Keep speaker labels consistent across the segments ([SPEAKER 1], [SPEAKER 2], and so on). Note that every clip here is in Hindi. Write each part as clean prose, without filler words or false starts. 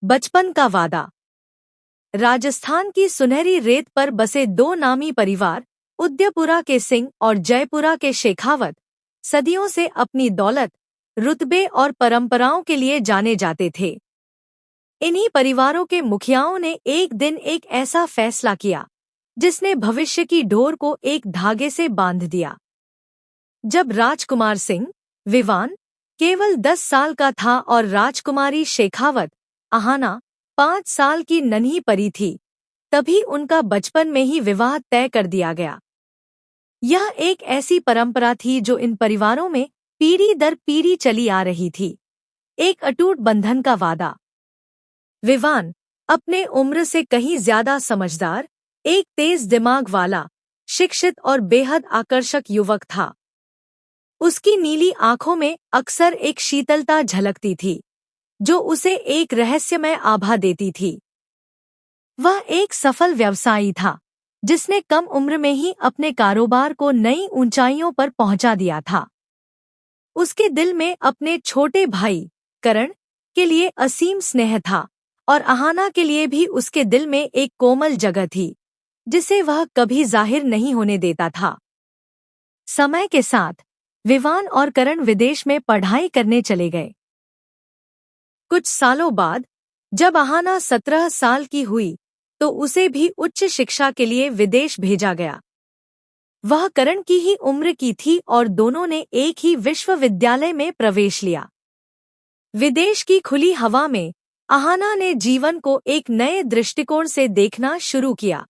[SPEAKER 1] बचपन का वादा। राजस्थान की सुनहरी रेत पर बसे दो नामी परिवार, उदयपुरा के सिंह और जयपुरा के शेखावत, सदियों से अपनी दौलत, रुतबे और परंपराओं के लिए जाने जाते थे। इन्हीं परिवारों के मुखियाओं ने एक दिन एक ऐसा फैसला किया जिसने भविष्य की डोर को एक धागे से बांध दिया। जब राजकुमार सिंह, विवान, केवल 10 साल का था और राजकुमारी शेखावत, अहाना, 5 साल की नन्ही परी थी, तभी उनका बचपन में ही विवाह तय कर दिया गया। यह एक ऐसी परंपरा थी जो इन परिवारों में पीढ़ी दर पीढ़ी चली आ रही थी, एक अटूट बंधन का वादा। विवान, अपने उम्र से कहीं ज्यादा समझदार, एक तेज दिमाग वाला, शिक्षित और बेहद आकर्षक युवक था। उसकी नीली आंखों में अक्सर एक शीतलता झलकती थी, जो उसे एक रहस्यमय आभा देती थी। वह एक सफल व्यवसायी था, जिसने कम उम्र में ही अपने कारोबार को नई ऊंचाइयों पर पहुंचा दिया था। उसके दिल में अपने छोटे भाई, करण, के लिए असीम स्नेह था और अहाना के लिए भी उसके दिल में एक कोमल जगह थी, जिसे वह कभी जाहिर नहीं होने देता था। समय के साथ विवान और करण विदेश में पढ़ाई करने चले गए। कुछ सालों बाद जब अहाना 17 साल की हुई तो उसे भी उच्च शिक्षा के लिए विदेश भेजा गया। वह करण की ही उम्र की थी और दोनों ने एक ही विश्वविद्यालय में प्रवेश लिया। विदेश की खुली हवा में अहाना ने जीवन को एक नए दृष्टिकोण से देखना शुरू किया।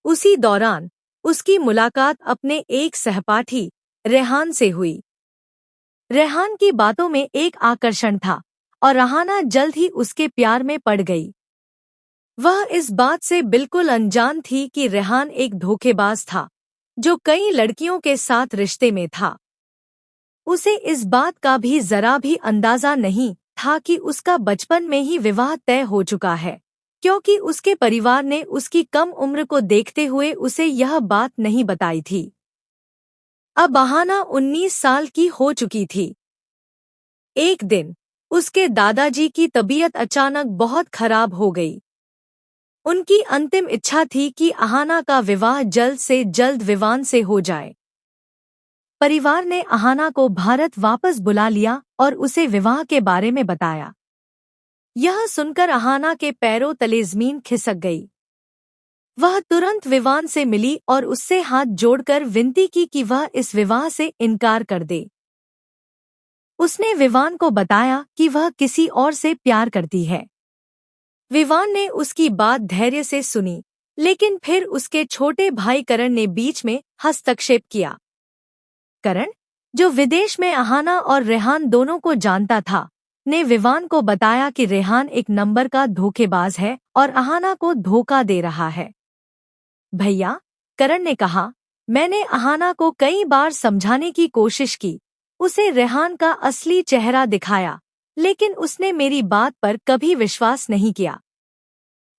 [SPEAKER 1] उसी दौरान उसकी मुलाकात अपने एक सहपाठी रेहान से हुई। रेहान की बातों में एक आकर्षण था और अहाना जल्द ही उसके प्यार में पड़ गई। वह इस बात से बिल्कुल अनजान थी कि रेहान एक धोखेबाज था, जो कई लड़कियों के साथ रिश्ते में था। उसे इस बात का भी जरा भी अंदाजा नहीं था कि उसका बचपन में ही विवाह तय हो चुका है, क्योंकि उसके परिवार ने उसकी कम उम्र को देखते हुए उसे यह बात नहीं बताई थी। अब अहाना 19 साल की हो चुकी थी। एक दिन उसके दादाजी की तबीयत अचानक बहुत खराब हो गई। उनकी अंतिम इच्छा थी कि अहाना का विवाह जल्द से जल्द विवान से हो जाए। परिवार ने अहाना को भारत वापस बुला लिया और उसे विवाह के बारे में बताया। यह सुनकर अहाना के पैरों तले ज़मीन खिसक गई। वह तुरंत विवान से मिली और उससे हाथ जोड़कर विनती की कि वह इस विवाह से इनकार कर दे। उसने विवान को बताया कि वह किसी और से प्यार करती है। विवान ने उसकी बात धैर्य से सुनी, लेकिन फिर उसके छोटे भाई करण ने बीच में हस्तक्षेप किया। करण, जो विदेश में अहाना और रेहान दोनों को जानता था, ने विवान को बताया कि रेहान एक नंबर का धोखेबाज है और अहाना को धोखा दे रहा है। भैया, करण ने कहा, मैंने अहाना को कई बार समझाने की कोशिश की, उसे रेहान का असली चेहरा दिखाया, लेकिन उसने मेरी बात पर कभी विश्वास नहीं किया।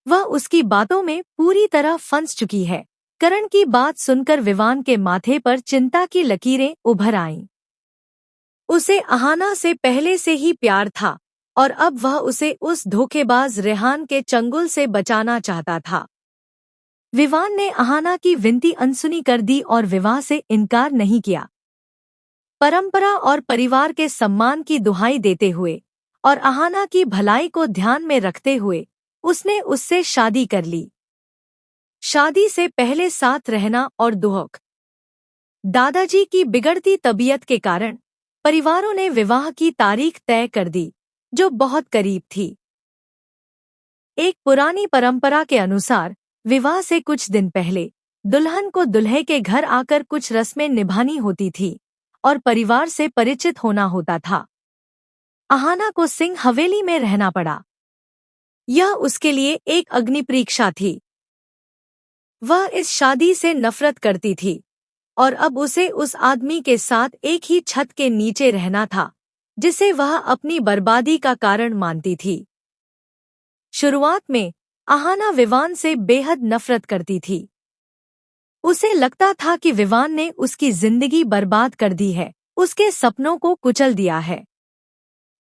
[SPEAKER 1] वह उसकी बातों में पूरी तरह फंस चुकी है। करण की बात सुनकर विवान के माथे पर चिंता की लकीरें उभर आईं। उसे अहाना से पहले से ही प्यार था और अब वह उसे उस धोखेबाज रेहान के चंगुल से बचाना चाहता था। विवान ने अहाना की विनती अनसुनी कर दी और विवाह से इनकार नहीं किया। परंपरा और परिवार के सम्मान की दुहाई देते हुए और अहाना की भलाई को ध्यान में रखते हुए उसने उससे शादी कर ली। शादी से पहले साथ रहना और दुख। दादाजी की बिगड़ती तबीयत के कारण परिवारों ने विवाह की तारीख तय कर दी, जो बहुत करीब थी। एक पुरानी परंपरा के अनुसार विवाह से कुछ दिन पहले दुल्हन को दूल्हे के घर आकर कुछ रस्में निभानी होती थी और परिवार से परिचित होना होता था। अहाना को सिंह हवेली में रहना पड़ा। यह उसके लिए एक अग्नि परीक्षा थी। वह इस शादी से नफरत करती थी और अब उसे उस आदमी के साथ एक ही छत के नीचे रहना था, जिसे वह अपनी बर्बादी का कारण मानती थी। शुरुआत में अहाना विवान से बेहद नफरत करती थी। उसे लगता था कि विवान ने उसकी जिंदगी बर्बाद कर दी है, उसके सपनों को कुचल दिया है।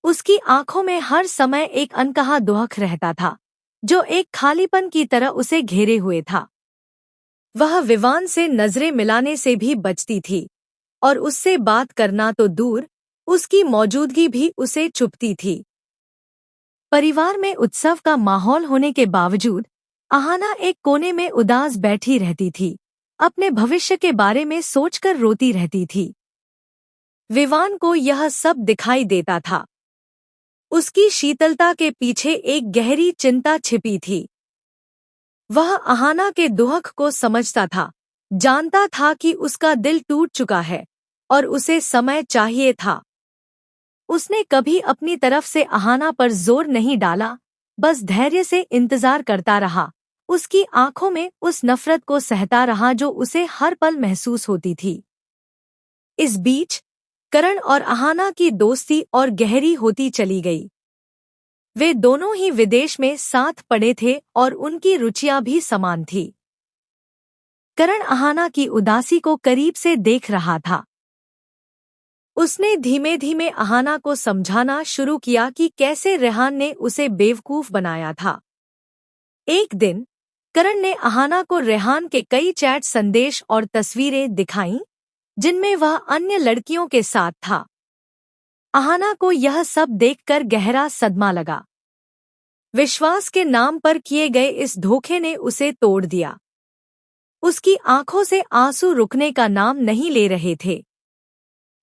[SPEAKER 1] उसकी आंखों में हर समय एक अनकहा दुहक रहता था, जो एक खालीपन की तरह उसे घेरे हुए था। वह विवान से नजरें मिलाने से भी बचती थी, और उससे बात करना तो दूर, उसकी मौजूदगी भी उसे चुभती थी। परिवार में उत्सव का माहौल होने के बावजूद अहाना एक कोने में उदास बैठी रहती थी, अपने भविष्य के बारे में सोचकर रोती रहती थी। विवान को यह सब दिखाई देता था। उसकी शीतलता के पीछे एक गहरी चिंता छिपी थी। वह अहाना के दुहक को समझता था, जानता था कि उसका दिल टूट चुका है और उसे समय चाहिए था। उसने कभी अपनी तरफ से अहाना पर जोर नहीं डाला, बस धैर्य से इंतजार करता रहा, उसकी आंखों में उस नफरत को सहता रहा जो उसे हर पल महसूस होती थी। इस बीच करण और अहाना की दोस्ती और गहरी होती चली गई। वे दोनों ही विदेश में साथ पढ़े थे और उनकी रुचियां भी समान थी। करण अहाना की उदासी को करीब से देख रहा था। उसने धीमे धीमे अहाना को समझाना शुरू किया कि कैसे रेहान ने उसे बेवकूफ बनाया था। एक दिन करण ने अहाना को रेहान के कई चैट संदेश और तस्वीरें दिखाईं, जिनमें वह अन्य लड़कियों के साथ था। अहाना को यह सब देखकर गहरा सदमा लगा। विश्वास के नाम पर किए गए इस धोखे ने उसे तोड़ दिया। उसकी आंखों से आंसू रुकने का नाम नहीं ले रहे थे।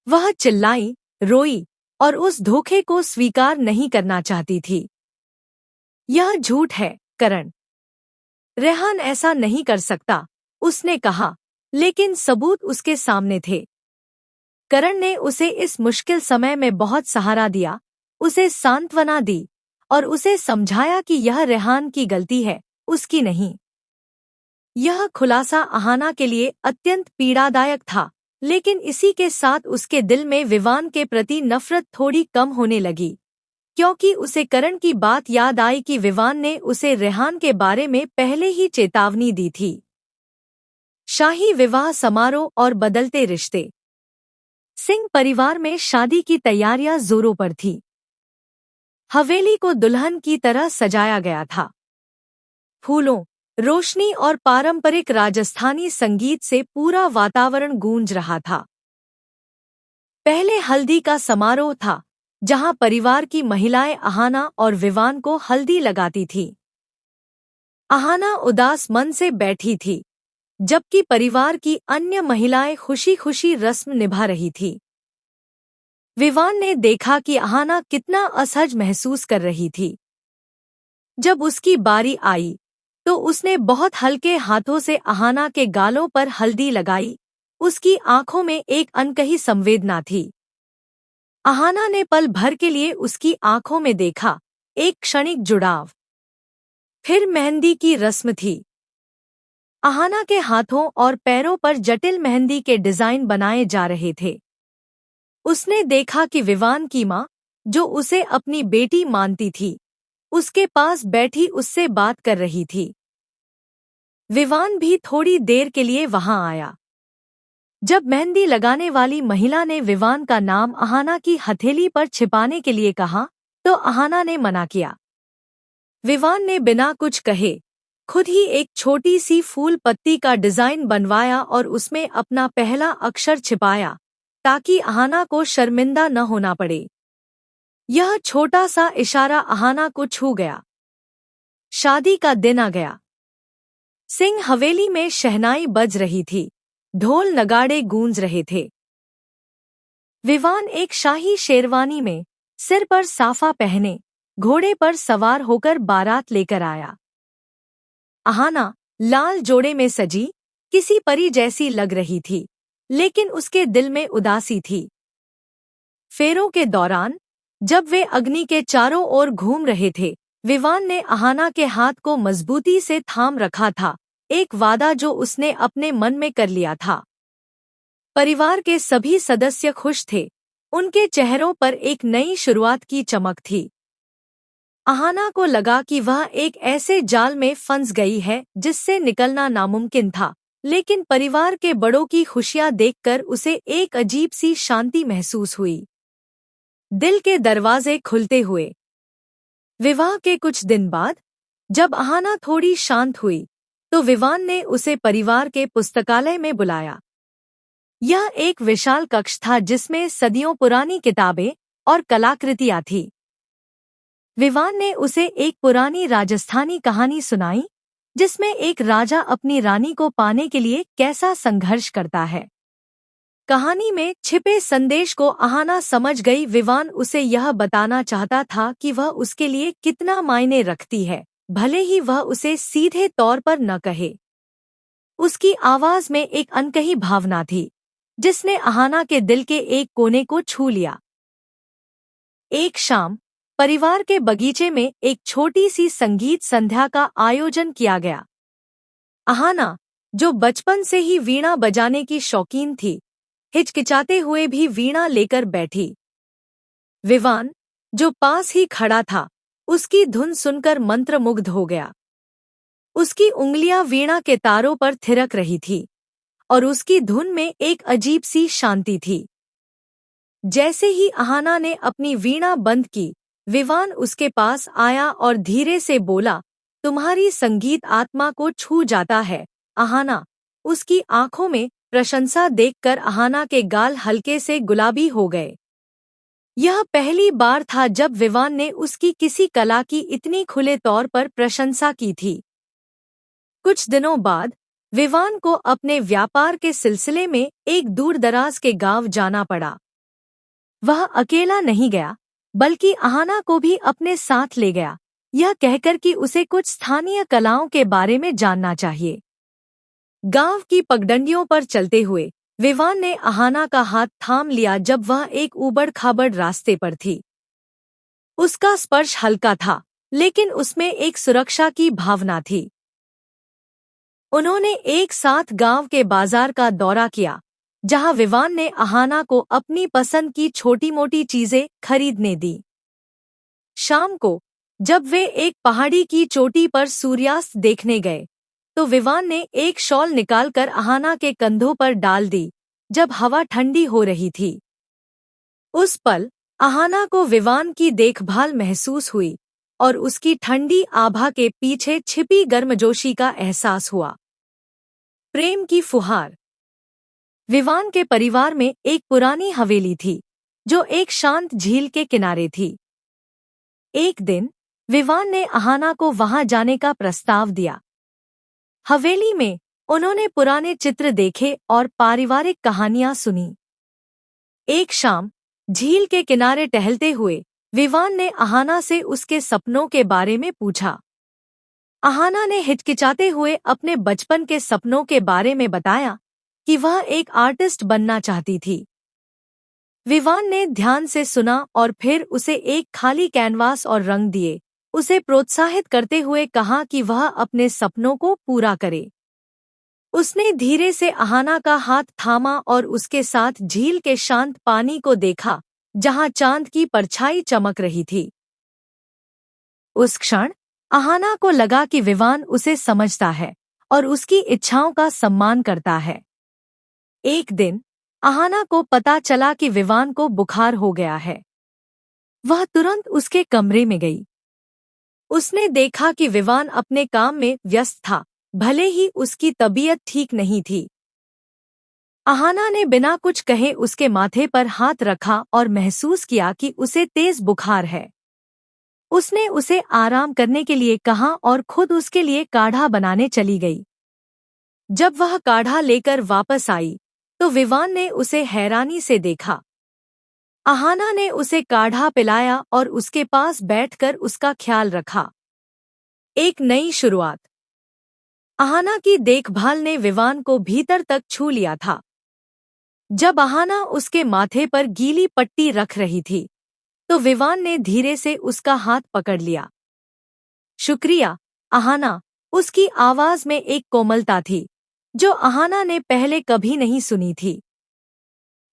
[SPEAKER 1] वह चिल्लाई, रोई और उस धोखे को स्वीकार नहीं करना चाहती थी। यह झूठ है, करण। रेहान ऐसा नहीं कर सकता, उसने कहा, लेकिन सबूत उसके सामने थे। करण ने उसे इस मुश्किल समय में बहुत सहारा दिया, उसे सांत्वना दी और उसे समझाया कि यह रेहान की गलती है, उसकी नहीं। यह खुलासा अहाना के लिए अत्यंत पीड़ादायक था, लेकिन इसी के साथ उसके दिल में विवान के प्रति नफरत थोड़ी कम होने लगी, क्योंकि उसे करण की बात याद आई कि विवान ने उसे रेहान के बारे में पहले ही चेतावनी दी थी। शाही विवाह समारोह और बदलते रिश्ते। सिंह परिवार में शादी की तैयारियां जोरों पर थी। हवेली को दुल्हन की तरह सजाया गया था। फूलों, रोशनी और पारंपरिक राजस्थानी संगीत से पूरा वातावरण गूंज रहा था। पहले हल्दी का समारोह था, जहां परिवार की महिलाएं अहाना और विवान को हल्दी लगाती थीं। अहाना उदास मन से बैठी थी, जबकि परिवार की अन्य महिलाएं खुशी-खुशी रस्म निभा रही थी। विवान ने देखा कि अहाना कितना असहज महसूस कर रही थी। जब उसकी बारी आई, तो उसने बहुत हल्के हाथों से अहाना के गालों पर हल्दी लगाई। उसकी आंखों में एक अनकही संवेदना थी। अहाना ने पल भर के लिए उसकी आंखों में देखा, एक क्षणिक जुड़ाव। फिर मेहंदी की रस्म थी। अहाना के हाथों और पैरों पर जटिल मेहंदी के डिजाइन बनाए जा रहे थे। उसने देखा कि विवान की माँ, जो उसे अपनी बेटी मानती थी, उसके पास बैठी उससे बात कर रही थी। विवान भी थोड़ी देर के लिए वहां आया। जब मेहंदी लगाने वाली महिला ने विवान का नाम अहाना की हथेली पर छिपाने के लिए कहा, तो अहाना ने मना किया। विवान ने बिना कुछ कहे खुद ही एक छोटी सी फूल पत्ती का डिजाइन बनवाया और उसमें अपना पहला अक्षर छिपाया, ताकि अहाना को शर्मिंदा न होना पड़े। यह छोटा सा इशारा अहाना को छू गया। शादी का दिन आ गया। सिंह हवेली में शहनाई बज रही थी, ढोल नगाड़े गूंज रहे थे। विवान एक शाही शेरवानी में, सिर पर साफा पहने, घोड़े पर सवार होकर बारात लेकर आया। अहाना लाल जोड़े में सजी, किसी परी जैसी लग रही थी, लेकिन उसके दिल में उदासी थी। फेरों के दौरान, जब वे अग्नि के चारों ओर घूम रहे थे, विवान ने अहाना के हाथ को मजबूती से थाम रखा था, एक वादा जो उसने अपने मन में कर लिया था। परिवार के सभी सदस्य खुश थे, उनके चेहरों पर एक नई शुरुआत की चमक थी। अहाना को लगा कि वह एक ऐसे जाल में फंस गई है जिससे निकलना नामुमकिन था, लेकिन परिवार के बड़ों की खुशियां देखकर उसे एक अजीब सी शांति महसूस हुई। दिल के दरवाजे खुलते हुए। विवाह के कुछ दिन बाद जब अहाना थोड़ी शांत हुई तो विवान ने उसे परिवार के पुस्तकालय में बुलाया। यह एक विशाल कक्ष था जिसमें सदियों पुरानी किताबें और कलाकृतियां थीं। विवान ने उसे एक पुरानी राजस्थानी कहानी सुनाई जिसमें एक राजा अपनी रानी को पाने के लिए कैसा संघर्ष करता है। कहानी में छिपे संदेश को अहाना समझ गई। विवान उसे यह बताना चाहता था कि वह उसके लिए कितना मायने रखती है, भले ही वह उसे सीधे तौर पर न कहे। उसकी आवाज में एक अनकही भावना थी जिसने अहाना के दिल के एक कोने को छू लिया। एक शाम परिवार के बगीचे में एक छोटी सी संगीत संध्या का आयोजन किया गया। अहाना, जो बचपन से ही वीणा बजाने की शौकीन थी, हिचकिचाते हुए भी वीणा लेकर बैठी। विवान, जो पास ही खड़ा था, उसकी धुन सुनकर मंत्रमुग्ध हो गया। उसकी उंगलियां वीणा के तारों पर थिरक रही थी और उसकी धुन में एक अजीब सी शांति थी। जैसे ही अहाना ने अपनी वीणा बंद की, विवान उसके पास आया और धीरे से बोला, तुम्हारी संगीत आत्मा को छू जाता है अहाना। उसकी आंखों में प्रशंसा देखकर अहाना के गाल हल्के से गुलाबी हो गए। यह पहली बार था जब विवान ने उसकी किसी कला की इतनी खुले तौर पर प्रशंसा की थी। कुछ दिनों बाद विवान को अपने व्यापार के सिलसिले में एक दूरदराज के गांव जाना पड़ा। वह अकेला नहीं गया, बल्कि अहाना को भी अपने साथ ले गया, यह कहकर कि उसे कुछ स्थानीय कलाओं के बारे में जानना चाहिए। गांव की पगडंडियों पर चलते हुए विवान ने अहाना का हाथ थाम लिया जब वह एक ऊबड़-खाबड़ रास्ते पर थी। उसका स्पर्श हल्का था, लेकिन उसमें एक सुरक्षा की भावना थी। उन्होंने एक साथ गांव के बाजार का दौरा किया, जहां विवान ने अहाना को अपनी पसंद की छोटी-मोटी चीजें खरीदने दी। शाम को जब वे एक पहाड़ी की चोटी पर सूर्यास्त देखने गए, तो विवान ने एक शॉल निकालकर अहाना के कंधों पर डाल दी जब हवा ठंडी हो रही थी। उस पल अहाना को विवान की देखभाल महसूस हुई और उसकी ठंडी आभा के पीछे छिपी गर्मजोशी का एहसास हुआ। प्रेम की फुहार। विवान के परिवार में एक पुरानी हवेली थी जो एक शांत झील के किनारे थी। एक दिन विवान ने अहाना को वहां जाने का प्रस्ताव दिया। हवेली में उन्होंने पुराने चित्र देखे और पारिवारिक कहानियां सुनी। एक शाम झील के किनारे टहलते हुए विवान ने अहाना से उसके सपनों के बारे में पूछा। अहाना ने हिचकिचाते हुए अपने बचपन के सपनों के बारे में बताया कि वह एक आर्टिस्ट बनना चाहती थी। विवान ने ध्यान से सुना और फिर उसे एक खाली कैनवास और रंग दिए, उसे प्रोत्साहित करते हुए कहा कि वह अपने सपनों को पूरा करे। उसने धीरे से अहाना का हाथ थामा और उसके साथ झील के शांत पानी को देखा, जहां चांद की परछाई चमक रही थी। उस क्षण अहाना को लगा कि विवान उसे समझता है और उसकी इच्छाओं का सम्मान करता है। एक दिन अहाना को पता चला कि विवान को बुखार हो गया है। वह तुरंत उसके कमरे में गई। उसने देखा कि विवान अपने काम में व्यस्त था, भले ही उसकी तबीयत ठीक नहीं थी। अहाना ने बिना कुछ कहे उसके माथे पर हाथ रखा और महसूस किया कि उसे तेज बुखार है। उसने उसे आराम करने के लिए कहा और खुद उसके लिए काढ़ा बनाने चली गई। जब वह काढ़ा लेकर वापस आई, तो विवान ने उसे हैरानी से देखा। अहाना ने उसे काढ़ा पिलाया और उसके पास बैठकर उसका ख्याल रखा। एक नई शुरुआत। अहाना की देखभाल ने विवान को भीतर तक छू लिया था। जब अहाना उसके माथे पर गीली पट्टी रख रही थी, तो विवान ने धीरे से उसका हाथ पकड़ लिया। शुक्रिया, अहाना। उसकी आवाज में एक कोमलता थी जो अहाना ने पहले कभी नहीं सुनी थी।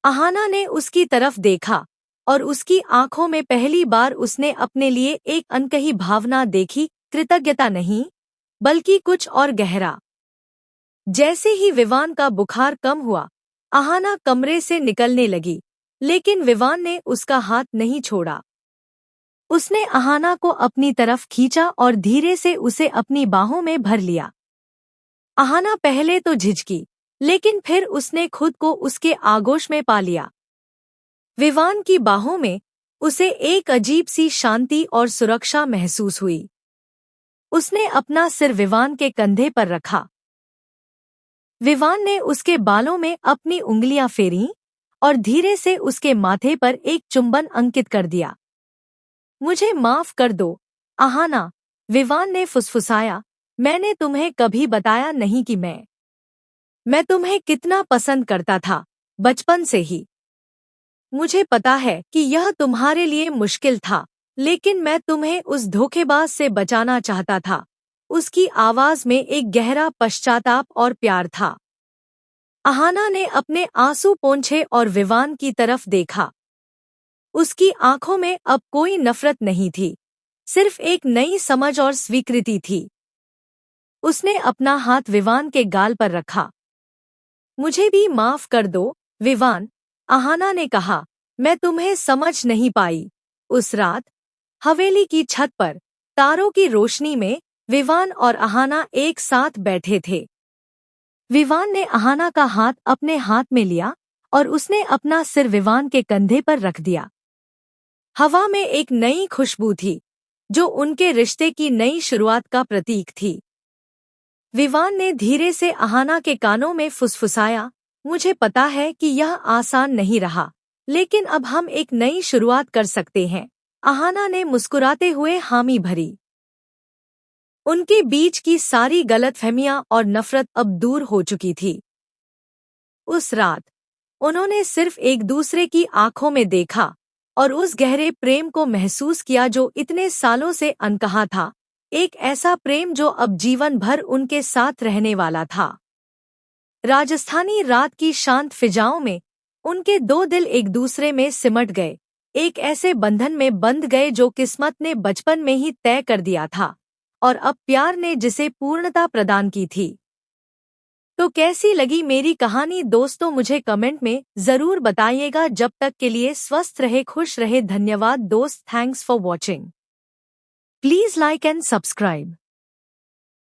[SPEAKER 1] अहाना ने उसकी तरफ देखा और उसकी आंखों में पहली बार उसने अपने लिए एक अनकही भावना देखी, कृतज्ञता नहीं, बल्कि कुछ और गहरा। जैसे ही विवान का बुखार कम हुआ, अहाना कमरे से निकलने लगी लेकिन विवान ने उसका हाथ नहीं छोड़ा। उसने अहाना को अपनी तरफ खींचा और धीरे से उसे अपनी बाहों में भर लिया। अहाना पहले तो झिझकी, लेकिन फिर उसने खुद को उसके आगोश में पा लिया। विवान की बाहों में उसे एक अजीब सी शांति और सुरक्षा महसूस हुई। उसने अपना सिर विवान के कंधे पर रखा। विवान ने उसके बालों में अपनी उंगलियां फेरीं और धीरे से उसके माथे पर एक चुंबन अंकित कर दिया। मुझे माफ कर दो, अहाना, विवान ने फुसफुसाया। मैंने तुम्हें कभी बताया नहीं कि मैं तुम्हें कितना पसंद करता था, बचपन से ही। मुझे पता है कि यह तुम्हारे लिए मुश्किल था, लेकिन मैं तुम्हें उस धोखेबाज से बचाना चाहता था। उसकी आवाज में एक गहरा पश्चाताप और प्यार था। अहाना ने अपने आंसू पोंछे और विवान की तरफ देखा। उसकी आंखों में अब कोई नफरत नहीं थी, सिर्फ एक नई समझ और स्वीकृति थी। उसने अपना हाथ विवान के गाल पर रखा। मुझे भी माफ कर दो, विवान, अहाना ने कहा। मैं तुम्हें समझ नहीं पाई। उस रात हवेली की छत पर तारों की रोशनी में विवान और अहाना एक साथ बैठे थे। विवान ने अहाना का हाथ अपने हाथ में लिया और उसने अपना सिर विवान के कंधे पर रख दिया। हवा में एक नई खुशबू थी, जो उनके रिश्ते की नई शुरुआत का प्रतीक थी। विवान ने धीरे से अहाना के कानों में फुसफुसाया, मुझे पता है कि यह आसान नहीं रहा, लेकिन अब हम एक नई शुरुआत कर सकते हैं। अहाना ने मुस्कुराते हुए हामी भरी। उनके बीच की सारी गलतफहमियां और नफरत अब दूर हो चुकी थी। उस रात उन्होंने सिर्फ एक दूसरे की आंखों में देखा और उस गहरे प्रेम को महसूस किया जो इतने सालों से अनकहा था, एक ऐसा प्रेम जो अब जीवन भर उनके साथ रहने वाला था। राजस्थानी रात की शांत फिजाओं में उनके दो दिल एक दूसरे में सिमट गए, एक ऐसे बंधन में बंध गए जो किस्मत ने बचपन में ही तय कर दिया था और अब प्यार ने जिसे पूर्णता प्रदान की थी। तो कैसी लगी मेरी कहानी दोस्तों, मुझे कमेंट में जरूर बताइएगा। जब तक के लिए स्वस्थ रहे, खुश रहे। धन्यवाद दोस्त, thanks for watching. Please like and subscribe.